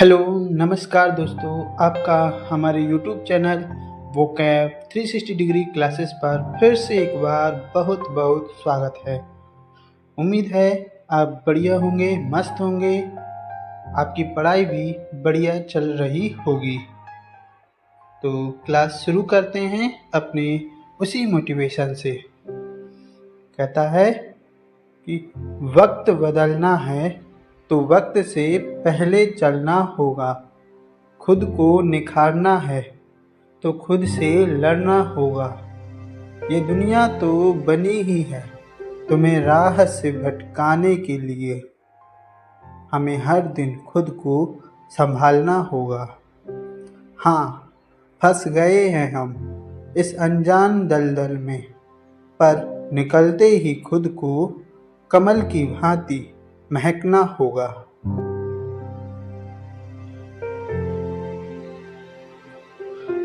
Hello, नमस्कार दोस्तों। आपका हमारे YouTube channel vocab 360 degree classes पर फिर से एक बार बहुत बहुत स्वागत है। उम्मीद है आप बढ़िया होंगे, मस्त होंगे, आपकी पढ़ाई भी बढ़िया चल रही होगी। तो क्लास शुरू करते हैं अपने उसी मोटिवेशन से। कहता है कि वक्त बदलना है तो वक्त से पहले चलना होगा, खुद को निखारना है तो खुद से लड़ना होगा। ये दुनिया तो बनी ही है तुम्हें राह से भटकाने के लिए, हमें हर दिन खुद को संभालना होगा। हाँ, फंस गए हैं हम इस अनजान दलदल में, पर निकलते ही खुद को कमल की भांति महकना होगा।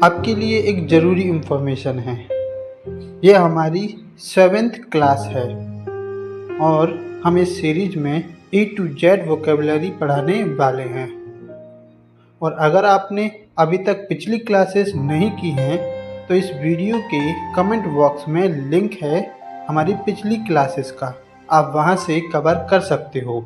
आपके लिए एक ज़रूरी इन्फॉर्मेशन है। ये हमारी 7th क्लास है और हम इस सीरीज में A to Z वोकेबलरी पढ़ाने वाले हैं। और अगर आपने अभी तक पिछली क्लासेस नहीं की हैं तो इस वीडियो के कमेंट बॉक्स में लिंक है हमारी पिछली क्लासेस का, आप वहां से कवर कर सकते हो।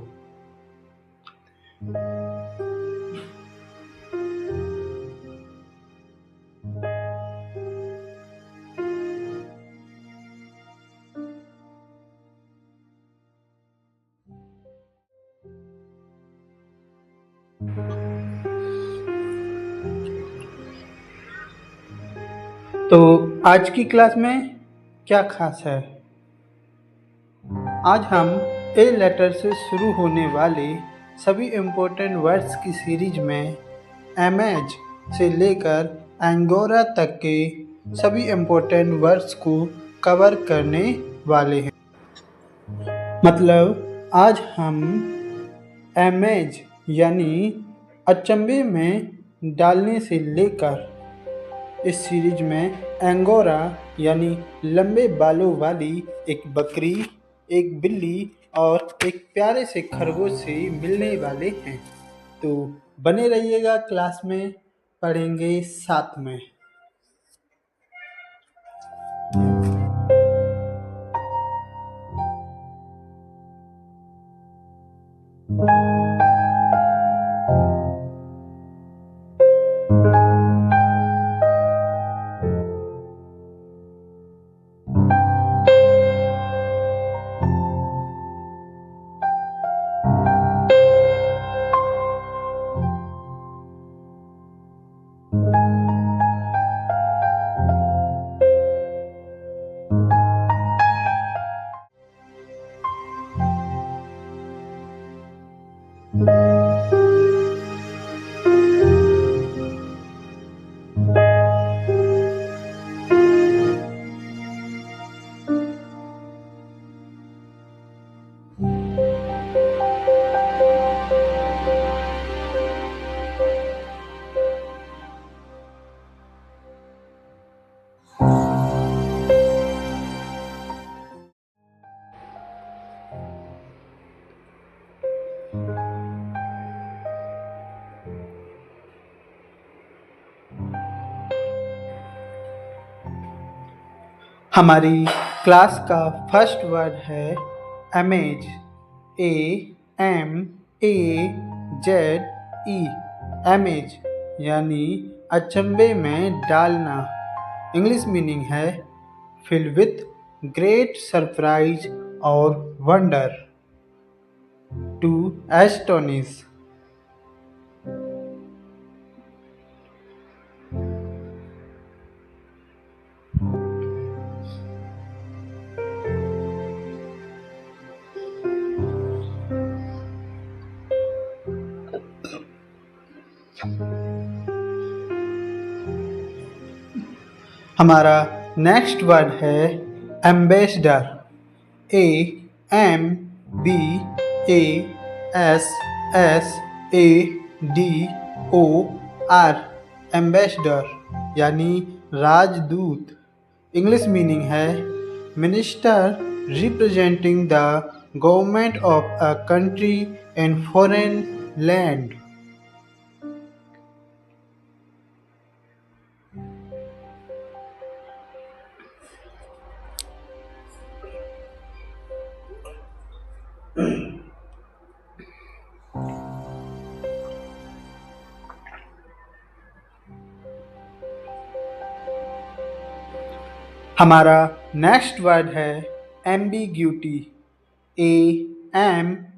तो आज की क्लास में क्या खास है? आज हम ए लेटर से शुरू होने वाले सभी इम्पोर्टेंट वर्ड्स की सीरीज में एमेज से लेकर एंगोरा तक के सभी इम्पोर्टेंट वर्ड्स को कवर करने वाले हैं। मतलब आज हम एमेज यानी अचंभे में डालने से लेकर इस सीरीज में एंगोरा यानी लंबे बालों वाली एक बकरी, एक बिल्ली और एक प्यारे से खरगोश से मिलने वाले हैं। तो बने रहिएगा, क्लास में पढ़ेंगे साथ में। हमारी क्लास का फर्स्ट वर्ड है अमेज। AMAZE। अमेज यानी अचंभे में डालना। इंग्लिश मीनिंग है फिल विथ ग्रेट सरप्राइज और वंडर, टू एस्टोनिश। हमारा नेक्स्ट वर्ड है एम्बेसडर। AMBASSADOR। एम्बेसडर यानी राजदूत। इंग्लिश मीनिंग है minister representing the government of a country in foreign land. हमारा नेक्स्ट वर्ड है एम्बिग्यूटी। AMBIGUTY।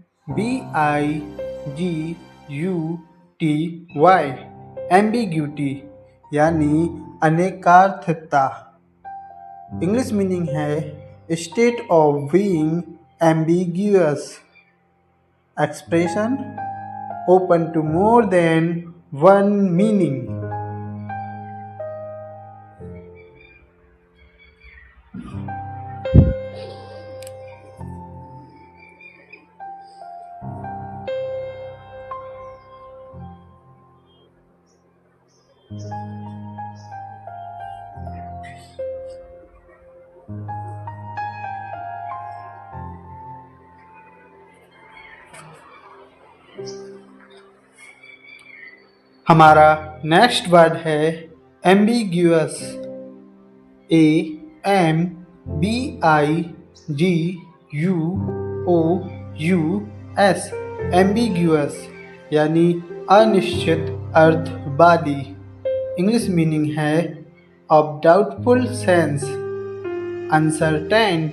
एम्बिग्यूटी यानी अनेकार्थकता। इंग्लिश मीनिंग है state of being ambiguous, expression open to more than one meaning. हमारा next word है ambiguous. AMBIGUOUS। Ambiguous यानी अनिश्चित अर्थवादी। English meaning है ऑफ डाउटफुल सेंस, अनसर्टेन।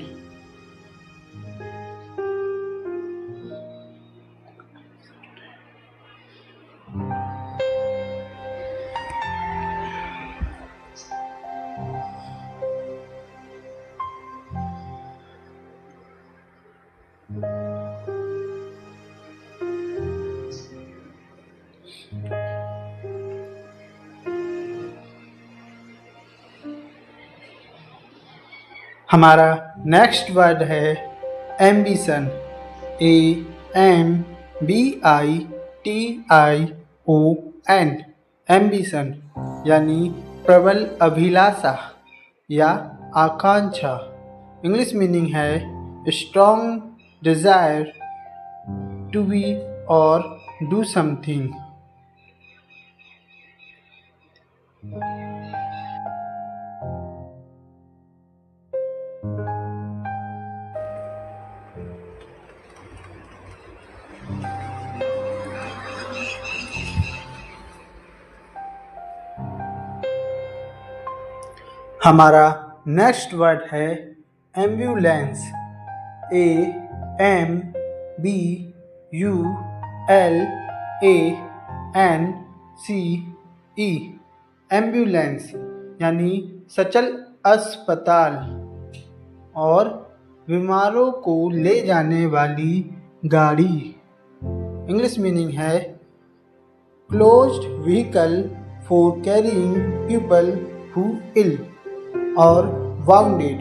हमारा नेक्स्ट वर्ड है एम्बिशन। AMBITION। एम्बिशन यानी प्रबल अभिलाषा या आकांक्षा। इंग्लिश मीनिंग है स्ट्रॉन्ग डिजायर टू बी और डू समथिंग। हमारा नेक्स्ट वर्ड है एम्बुलेंस। AMBULANCE। एम्बुलेंस यानी सचल अस्पताल और बीमारों को ले जाने वाली गाड़ी। इंग्लिश मीनिंग है closed vehicle for carrying people who ill or wounded.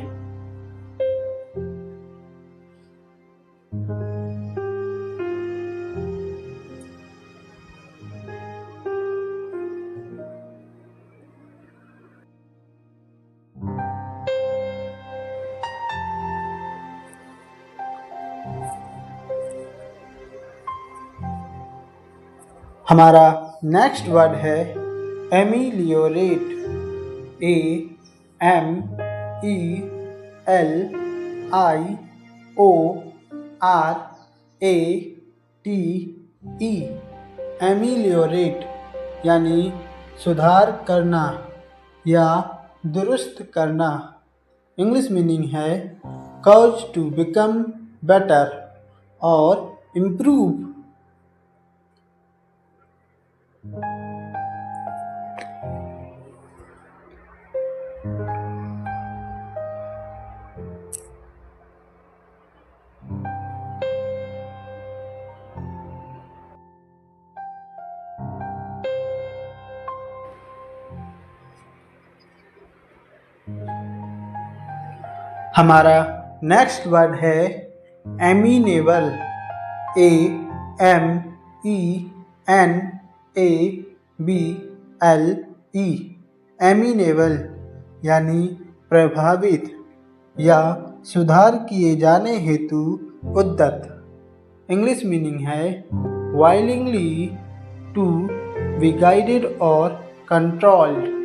हमारा नेक्स्ट वर्ड है एमिलियोरेट। AMELIORATE। एमिलियोरेट यानी सुधार करना या दुरुस्त करना। इंग्लिश मीनिंग है कॉज टू बिकम बेटर और इम्प्रूव। हमारा नेक्स्ट वर्ड है एमिनेबल। AMENABLE। एमिनेबल यानी प्रभावित या सुधार किए जाने हेतु उद्यत। इंग्लिश मीनिंग है वाइलिंगली टू बी गाइडेड और कंट्रोल्ड।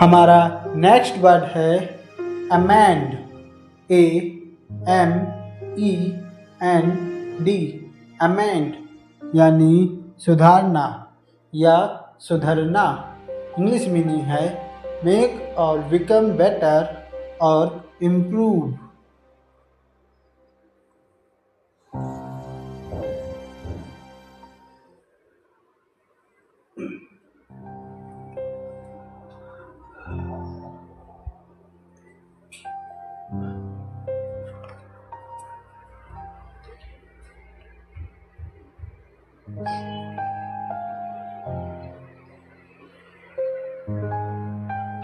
हमारा नेक्स्ट वर्ड है amend, A M E N D, amend यानी सुधारना या सुधरना। इंग्लिश मीनिंग है मेक और बिकम बेटर और इम्प्रूव।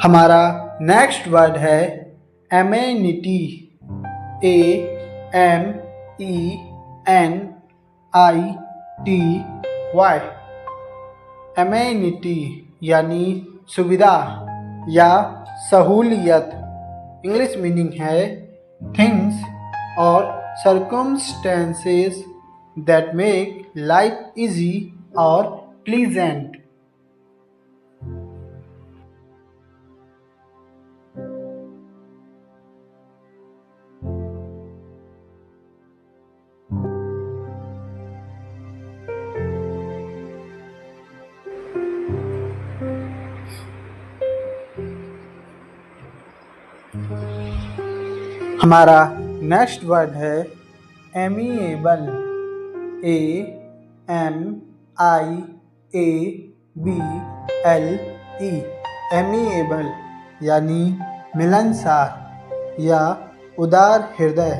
हमारा नेक्स्ट वर्ड है amenity, A M E N I T Y, amenity यानी सुविधा या सहूलियत। इंग्लिश मीनिंग है थिंग्स और circumstances that make life easy और प्लीजेंट। हमारा नेक्स्ट वर्ड है amiable, A M I A B L E, amiable यानी मिलनसार या उदार हृदय।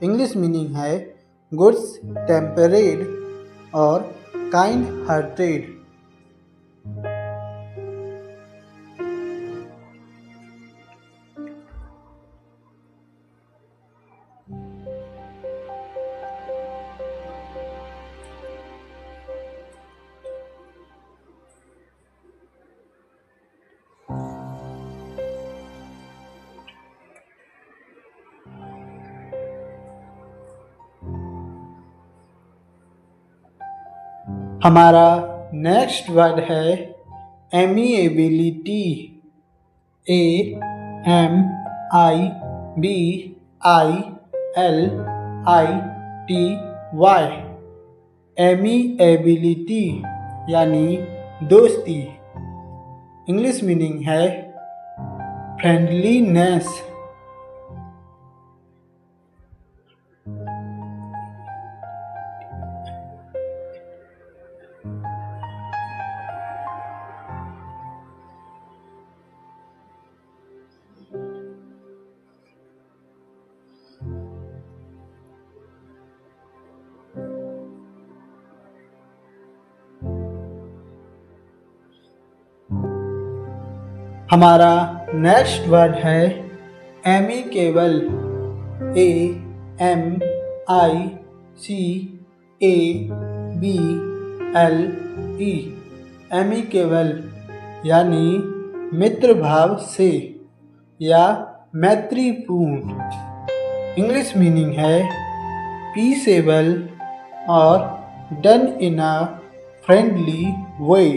इंग्लिश मीनिंग है गुड्स टेम्परेड और काइंड हार्टेड। हमारा नेक्स्ट वर्ड है amiability, A M I B I L I T Y, amiability यानी दोस्ती। इंग्लिश मीनिंग है फ्रेंडलीनेस। हमारा नेक्स्ट वर्ड है amicable, A M I C A B L E, amicable यानी मित्र भाव से या मैत्रीपूर्ण। इंग्लिश मीनिंग है पीसेबल और done in a friendly way.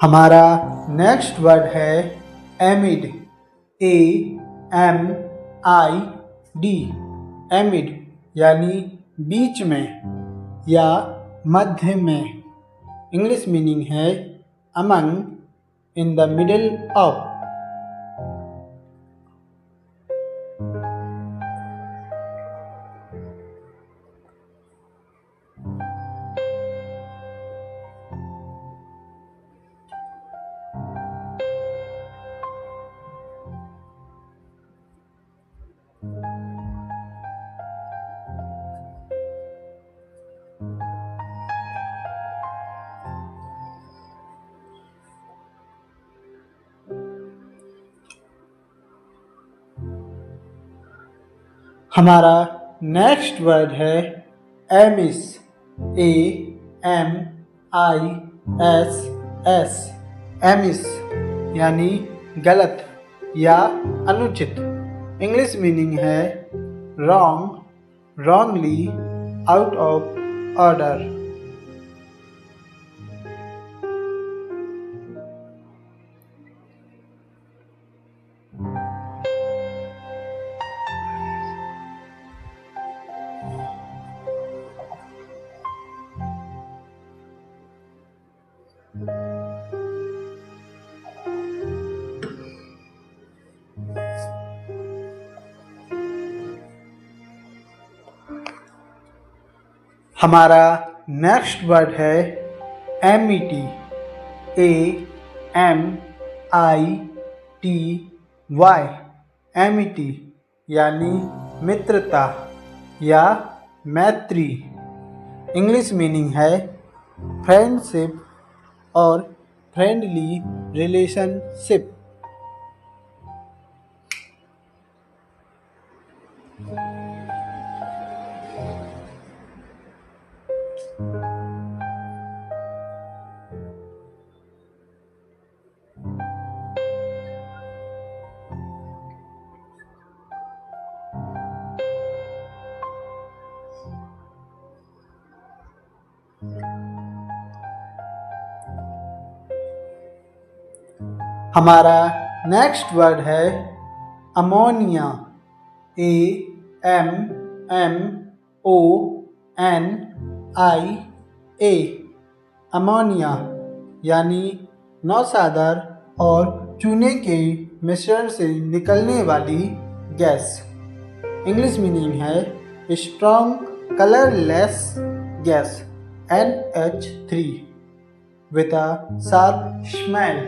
हमारा नेक्स्ट वर्ड है एमिड, ए एम आई डी, एमिड यानी बीच में या मध्य में। इंग्लिश मीनिंग है among, in the middle of. हमारा नेक्स्ट वर्ड है एमिस, AMISS, एमिस यानी गलत या अनुचित। इंग्लिश मीनिंग है wrong, wrongly, out of order। हमारा नेक्स्ट वर्ड है MET, AMITY, MET यानी मित्रता या मैत्री। इंग्लिश मीनिंग है फ्रेंडशिप और फ्रेंडली रिलेशनशिप। हमारा नेक्स्ट वर्ड है अमोनिया, AMMONIA, अमोनिया यानी नौसादर और चूने के मिश्रण से निकलने वाली गैस। इंग्लिश मीनिंग है strong colourless gas NH3 with a sharp smell।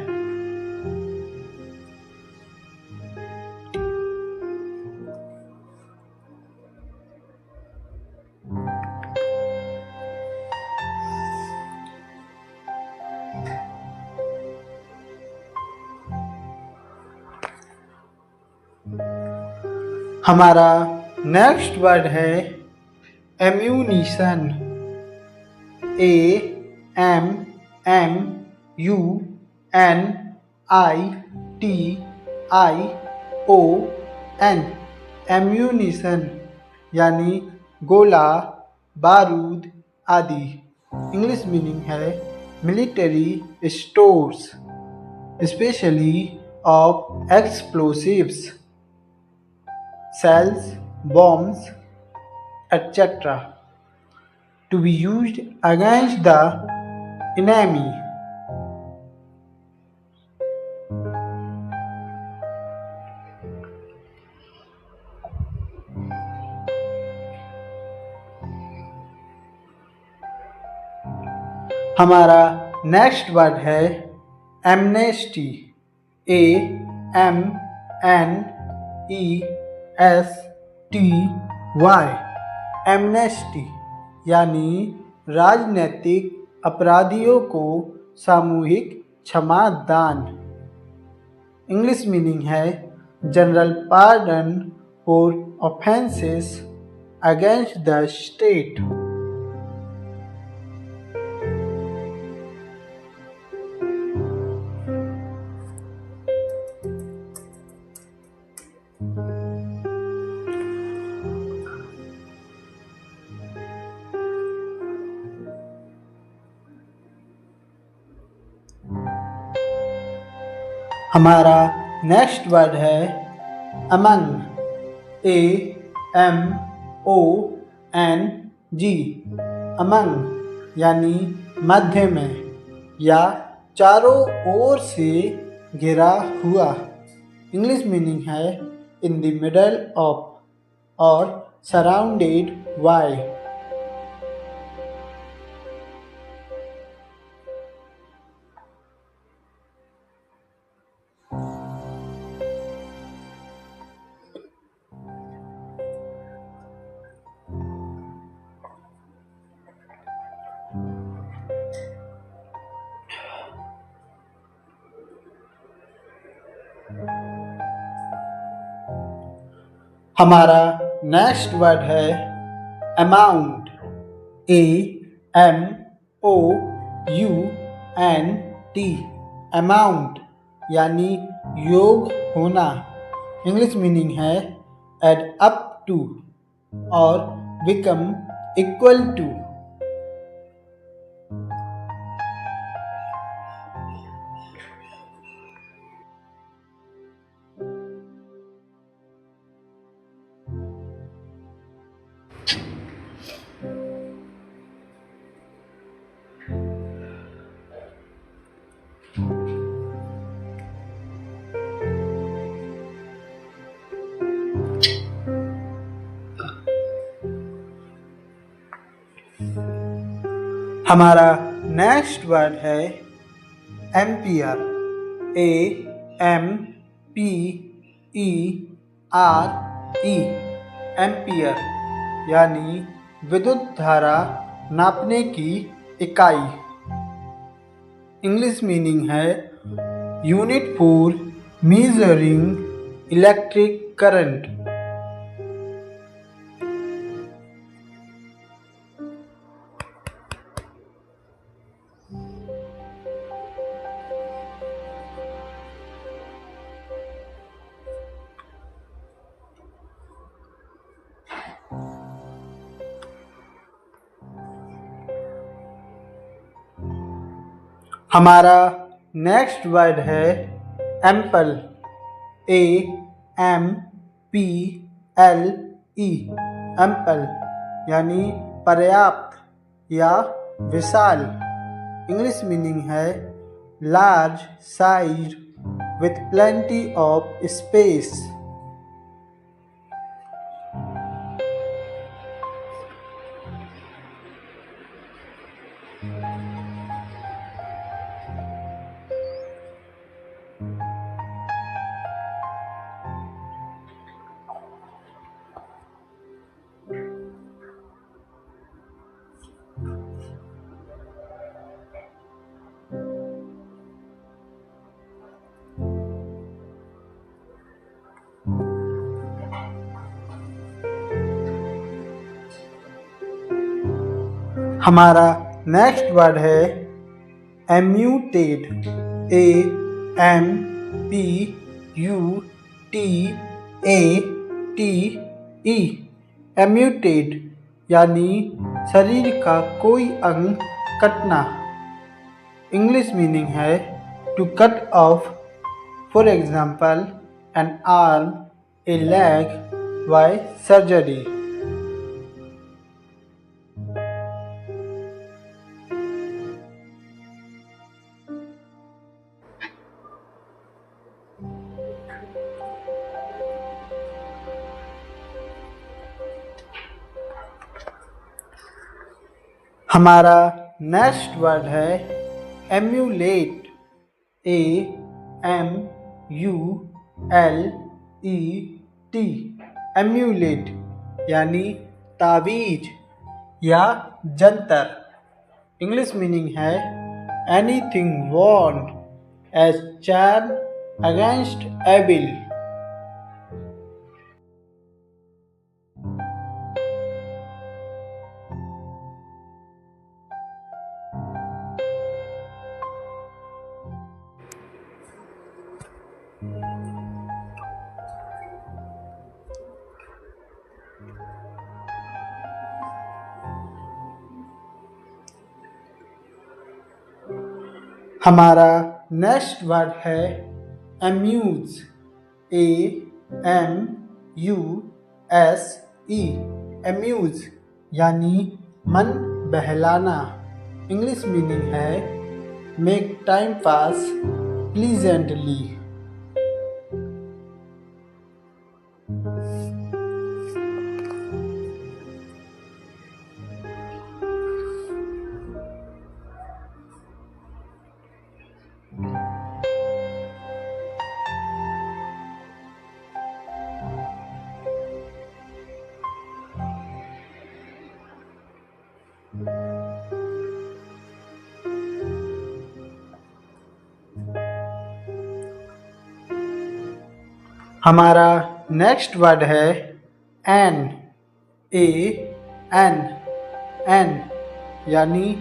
हमारा नेक्स्ट वर्ड है एम्यूनिशन, AMMUNITION, एम्यूनिशन यानी गोला, बारूद आदि। इंग्लिश मीनिंग है military stores specially of explosives, cells, bombs, etc. to be used against the enemy। हमारा next word है amnesty, AMNESTY, amnesty यानी राजनीतिक अपराधियों को सामूहिक क्षमादान। इंग्लिश मीनिंग है general pardon for offences against the state. हमारा नेक्स्ट वर्ड है अमंग, AMONG, अमंग यानी मध्य में या चारों ओर से घिरा हुआ। इंग्लिश मीनिंग है इन द मिडल ऑफ और सराउंडेड बाय। हमारा नेक्स्ट वर्ड है अमाउंट, AMOUNT, अमाउंट यानी योग होना। इंग्लिश मीनिंग है एड अप टू और बिकम इक्वल टू। हमारा नेक्स्ट वर्ड है एम्पियर। AMPERE, एम्पियर यानी विद्युत धारा नापने की इकाई। इंग्लिश मीनिंग है unit for measuring electric current. हमारा नेक्स्ट वर्ड है एम्पल। AMPLE, एम्पल यानी पर्याप्त या विशाल। इंग्लिश मीनिंग है large size with plenty of space. हमारा नेक्स्ट वर्ड है एम्यूटेड। AMPUTATE, एम्यूटेड यानी शरीर का कोई अंग कटना। इंग्लिश मीनिंग है to cut off, for example an arm, a leg by surgery. हमारा नेक्स्ट वर्ड है एम्यूलेट। AMULET, एम्यूलेट यानी तावीज या जंतर। इंग्लिश मीनिंग है anything worn as charm against evil. हमारा नेक्स्ट वर्ड है अम्यूज। AMUSE, अम्यूज यानी मन बहलाना। इंग्लिश मीनिंग है मेक टाइम पास प्लीजेंटली। हमारा नेक्स्ट वर्ड है एन। AN, यानी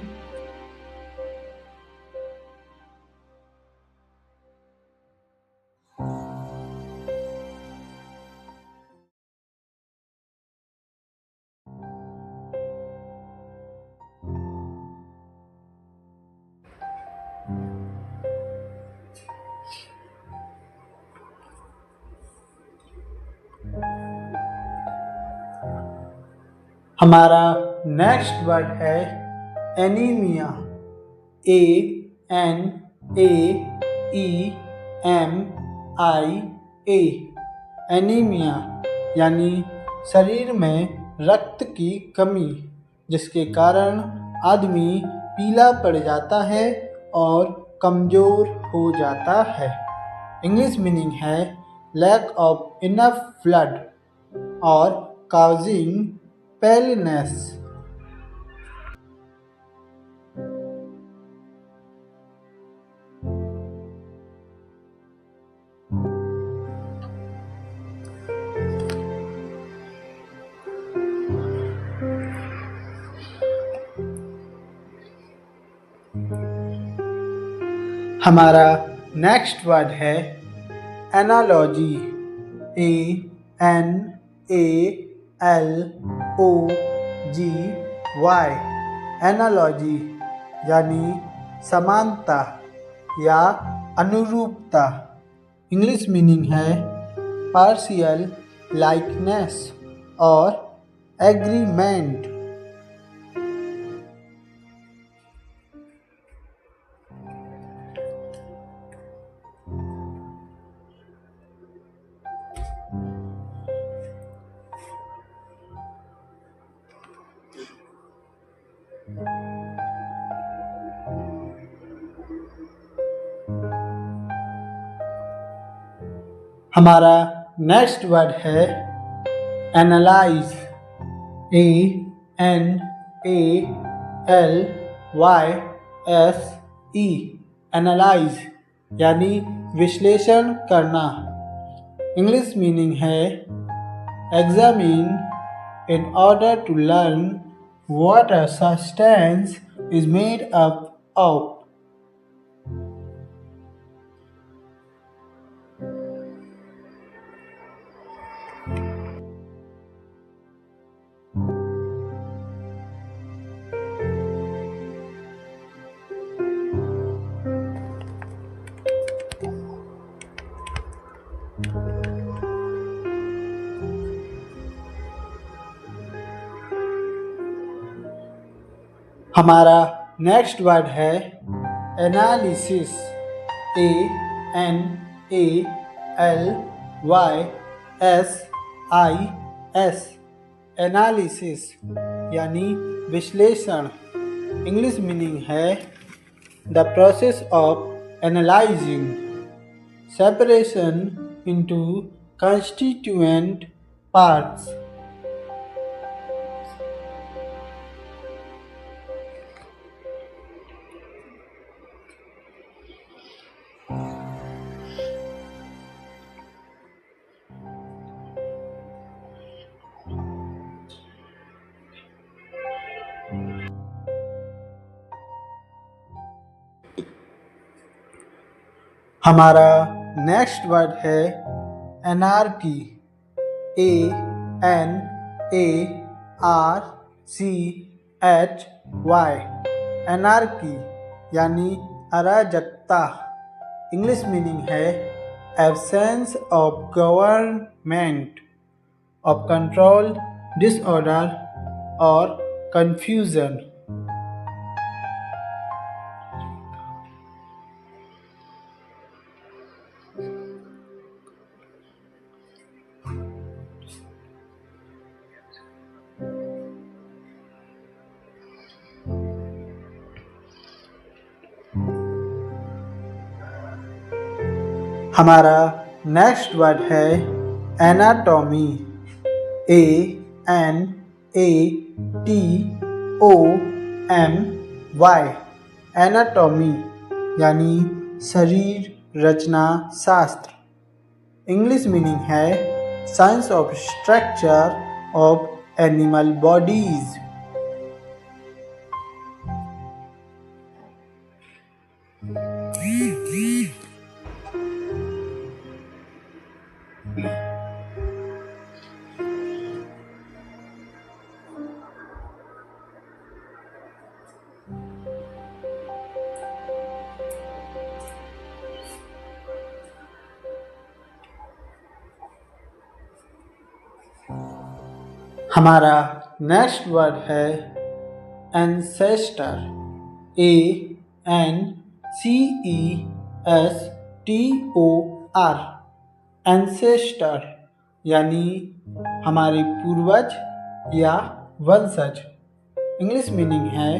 हमारा नेक्स्ट वर्ड है एनीमिया। ANAEMIA। एनीमिया यानी शरीर में रक्त की कमी, जिसके कारण आदमी पीला पड़ जाता है और कमज़ोर हो जाता है। इंग्लिश मीनिंग है लैक ऑफ इनफ ब्लड और causing paleness। हमारा नेक्स्ट वर्ड है एनालॉजी। ANALOGY। एनालॉजी यानी समानता या अनुरूपता। इंग्लिश मीनिंग है पार्शियल लाइकनेस और एग्रीमेंट। हमारा नेक्स्ट वर्ड है एनालाइज। ANALYSE। एनालाइज यानी विश्लेषण करना। इंग्लिश मीनिंग है examine in order to learn what a substance is made up of। हमारा नेक्स्ट वर्ड है एनालिसिस। ANALYSIS। एनालिसिस यानी विश्लेषण। इंग्लिश मीनिंग है the process of analysing separation into constituent parts. हमारा नेक्स्ट वर्ड है anarchy. ANARCHY। Anarchy यानी अराजकता। English meaning है absence of government, of control, disorder और कंफ्यूजन। हमारा नेक्स्ट वर्ड है एनाटॉमी। ANATOMY। एनाटॉमी यानी शरीर रचना शास्त्र। इंग्लिश मीनिंग है science of structure of animal bodies. हमारा नेक्स्ट वर्ड है एंसेस्टर। ANCESTOR। एंसेस्टर यानी हमारे पूर्वज या वंशज। इंग्लिश मीनिंग है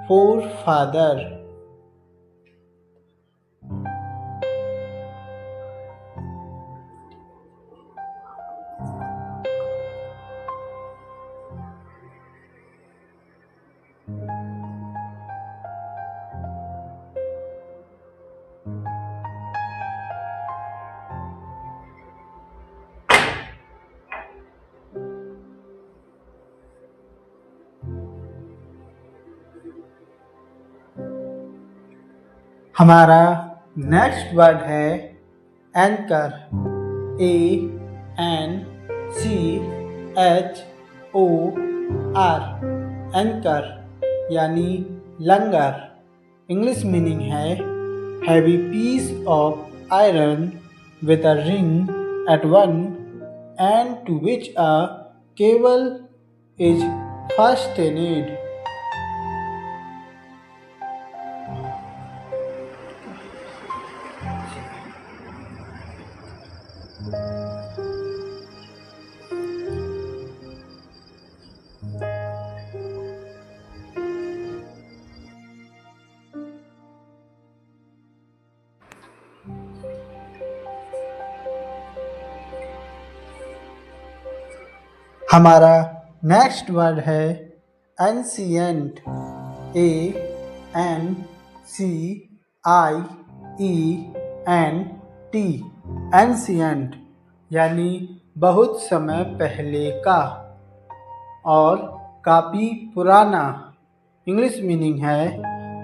फोर फादर। हमारा नेक्स्ट वर्ड है एंकर। ANCHOR। एंकर यानी लंगर। इंग्लिश मीनिंग है heavy piece of iron with a ring at one end to which a cable is fastened. हमारा नेक्स्ट वर्ड है एंशिएंट। ANCIENT। एंशिएंट यानी बहुत समय पहले का और काफ़ी पुराना। इंग्लिश मीनिंग है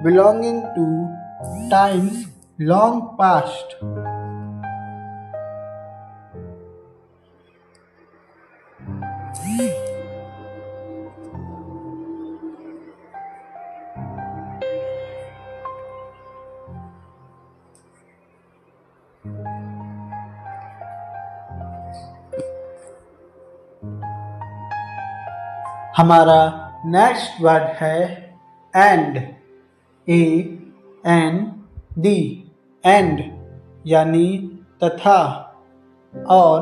belonging to times long past. हमारा नेक्स्ट वर्ड है एंड। AND। एंड यानी तथा और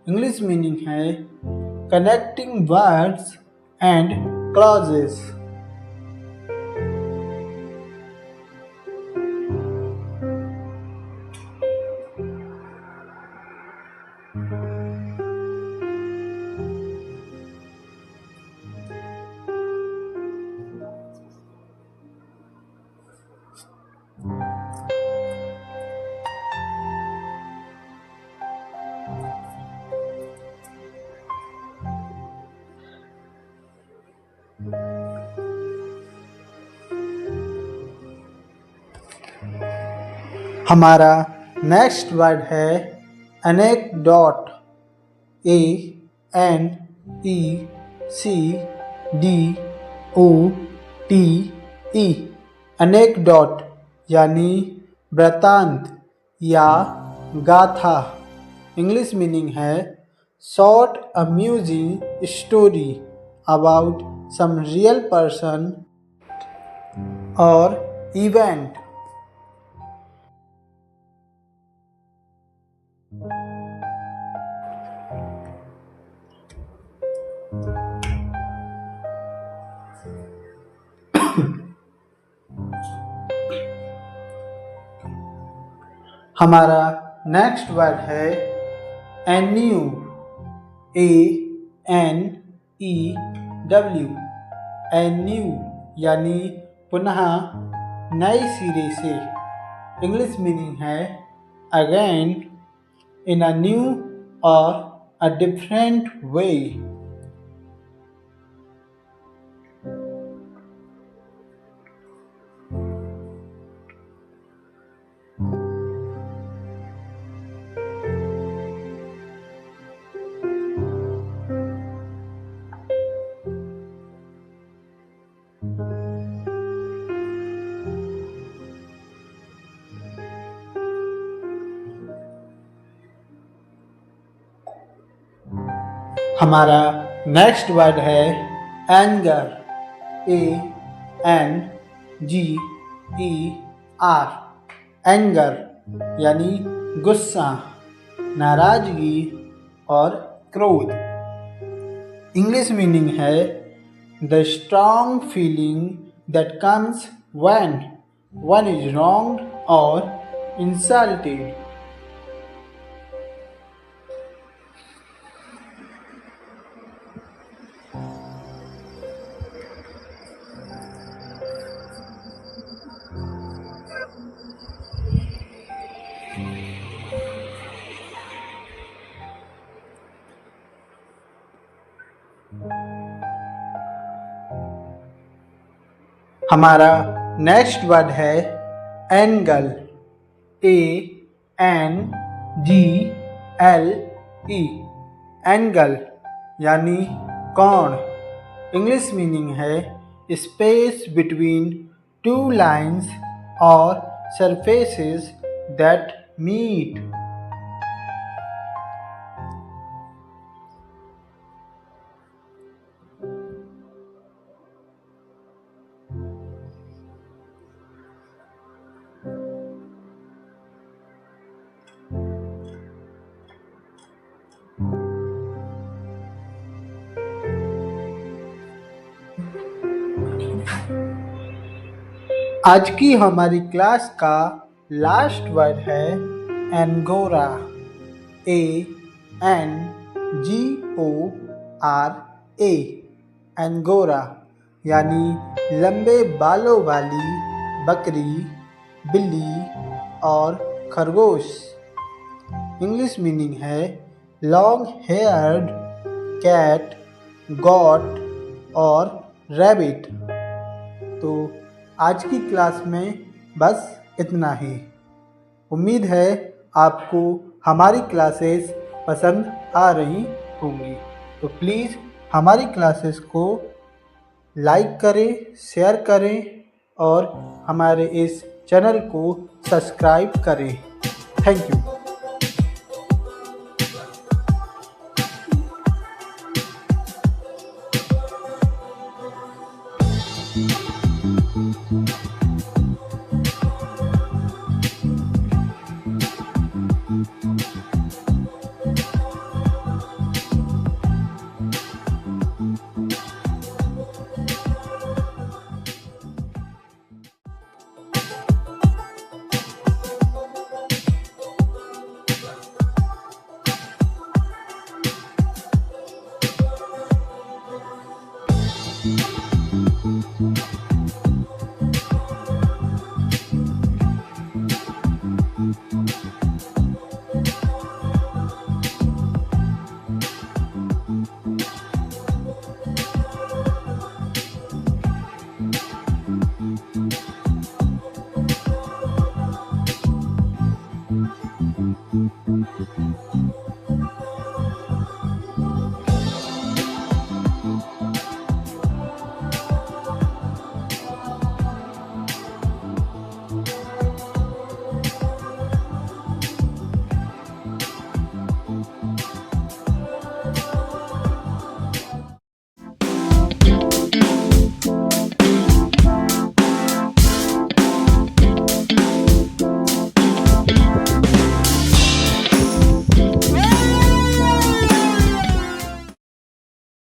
इंग्लिश मीनिंग है कनेक्टिंग वर्ड्स एंड क्लॉजेस। हमारा नेक्स्ट वर्ड है एनेक्डोट। ANECDOTE। एनेक्डोट यानी वृतांत या गाथा। इंग्लिश मीनिंग है short amusing story about some real person और इवेंट। हमारा नेक्स्ट वर्ड है एन्यू। ANEW। एन्यू यानी पुनः नए सिरे से। इंग्लिश मीनिंग है अगेन इन अ न्यू और अ डिफरेंट वे। हमारा नेक्स्ट वर्ड है एंगर, ANGER। एंगर यानी गुस्सा, नाराजगी और क्रोध। इंग्लिश मीनिंग है the strong feeling that comes when one is wronged और इंसल्टेड। हमारा नेक्स्ट वर्ड है एंगल, ANGLE। एंगल यानी कोण। इंग्लिश मीनिंग है स्पेस बिटवीन टू लाइन्स और सरफेसेस दैट मीट। आज की हमारी क्लास का लास्ट वर्ड है एंगोरा, ANGORA। एंगोरा यानी लंबे बालों वाली बकरी, बिल्ली और खरगोश। इंग्लिश मीनिंग है लॉन्ग हेयर्ड कैट, गॉट और रैबिट। तो आज की क्लास में बस इतना ही। उम्मीद है आपको हमारी क्लासेस पसंद आ रही होंगी। तो प्लीज़ हमारी क्लासेस को लाइक करें, शेयर करें और हमारे इस चैनल को सब्सक्राइब करें। Thank you.